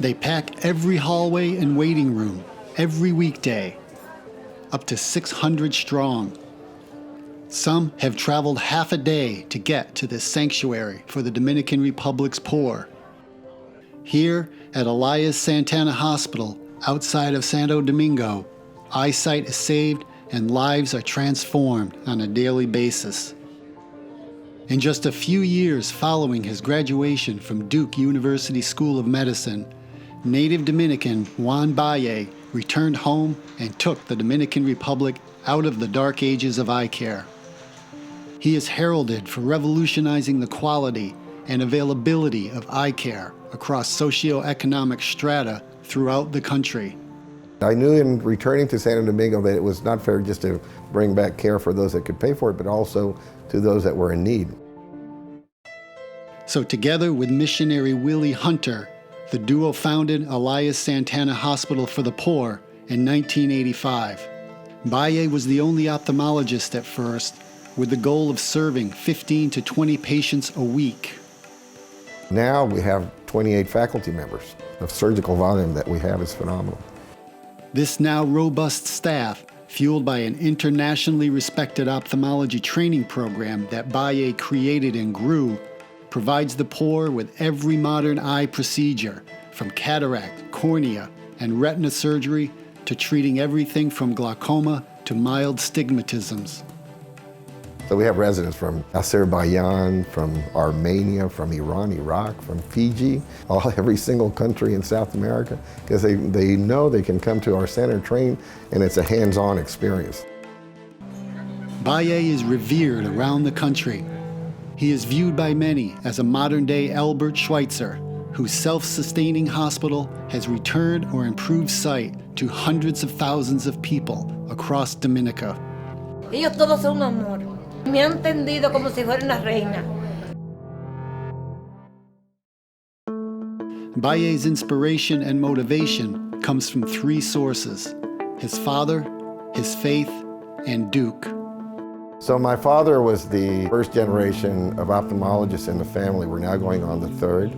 They pack every hallway and waiting room every weekday, up to 600 strong. Some have traveled half a day to get to this sanctuary for the Dominican Republic's poor. Here at Elias Santana Hospital, outside of Santo Domingo, eyesight is saved and lives are transformed on a daily basis. In just a few years following his graduation from Duke University School of Medicine, native Dominican Juan Batlle returned home and took the Dominican Republic out of the dark ages of eye care. He is heralded for revolutionizing the quality and availability of eye care across socioeconomic strata throughout the country. I knew in returning to Santo Domingo that it was not fair just to bring back care for those that could pay for it, but also to those that were in need. So together with missionary Willie Hunter, the duo founded Elias Santana Hospital for the Poor in 1985. Batlle was the only ophthalmologist at first, with the goal of serving 15 to 20 patients a week. Now we have 28 faculty members. The surgical volume that we have is phenomenal. This now robust staff, fueled by an internationally respected ophthalmology training program that Batlle created and grew, provides the poor with every modern eye procedure, from cataract, cornea, and retina surgery to treating everything from glaucoma to mild stigmatisms. So we have residents from Azerbaijan, from Armenia, from Iran, Iraq, from Fiji, every single country in South America, because they know they can come to our center, train, and it's a hands-on experience. Batlle is revered around the country. He is viewed by many as a modern-day Albert Schweitzer, whose self-sustaining hospital has returned or improved sight to hundreds of thousands of people across Dominica. Ellos todos son un amor. Me han atendido como si fuera una reina. Batlle's inspiration and motivation comes from three sources: his father, his faith, and Duke. So my father was the first generation of ophthalmologists in the family. We're now going on the third.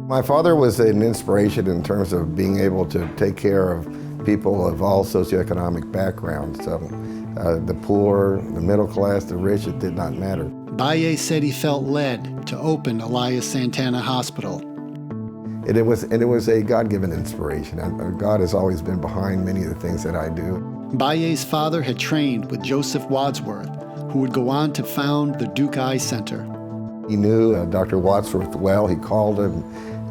My father was an inspiration in terms of being able to take care of people of all socioeconomic backgrounds. The poor, the middle class, the rich, it did not matter. Batlle said he felt led to open Elias Santana Hospital. And it was a God-given inspiration. God has always been behind many of the things that I do. Batlle's father had trained with Joseph Wadsworth, who would go on to found the Duke Eye Center. He knew Dr. Wadsworth well. He called him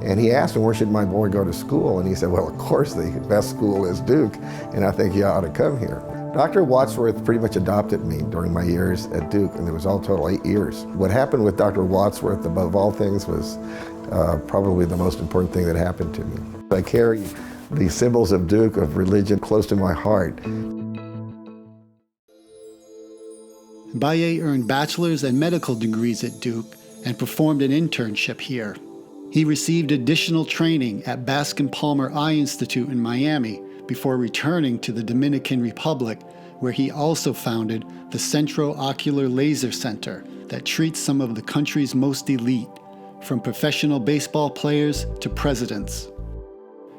and he asked him, where should my boy go to school? And he said, well, of course the best school is Duke, and I think you ought to come here. Dr. Wadsworth pretty much adopted me during my years at Duke, and it was all total 8 years. What happened with Dr. Wadsworth, above all things, was probably the most important thing that happened to me. I carry the symbols of Duke, of religion, close to my heart. Batlle earned bachelor's and medical degrees at Duke and performed an internship here. He received additional training at Bascom Palmer Eye Institute in Miami before returning to the Dominican Republic, where he also founded the Centro Ocular Laser Center that treats some of the country's most elite, from professional baseball players to presidents.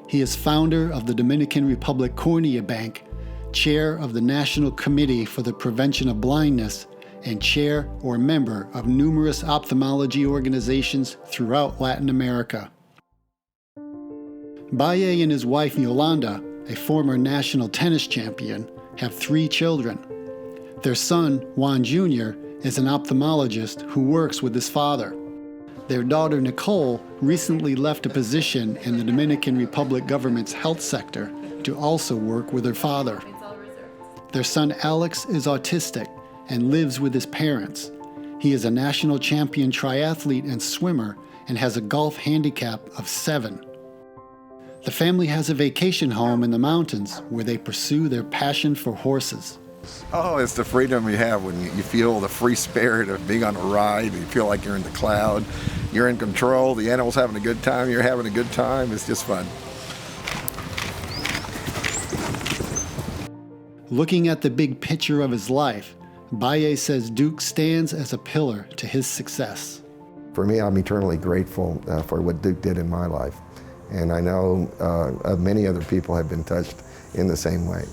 He is founder of the Dominican Republic Cornea Bank, chair of the National Committee for the Prevention of Blindness, and chair or member of numerous ophthalmology organizations throughout Latin America. Batlle and his wife Yolanda, a former national tennis champion, have 3 children. Their son, Juan Jr., is an ophthalmologist who works with his father. Their daughter, Nicole, recently left a position in the Dominican Republic government's health sector to also work with her father. Their son, Alex, is autistic and lives with his parents. He is a national champion triathlete and swimmer and has a golf handicap of 7. The family has a vacation home in the mountains where they pursue their passion for horses. Oh, it's the freedom you have when you feel the free spirit of being on a ride. You feel like you're in the cloud. You're in control. The animal's having a good time. You're having a good time. It's just fun. Looking at the big picture of his life, Batlle says Duke stands as a pillar to his success. For me, I'm eternally grateful for what Duke did in my life. And I know many other people have been touched in the same way.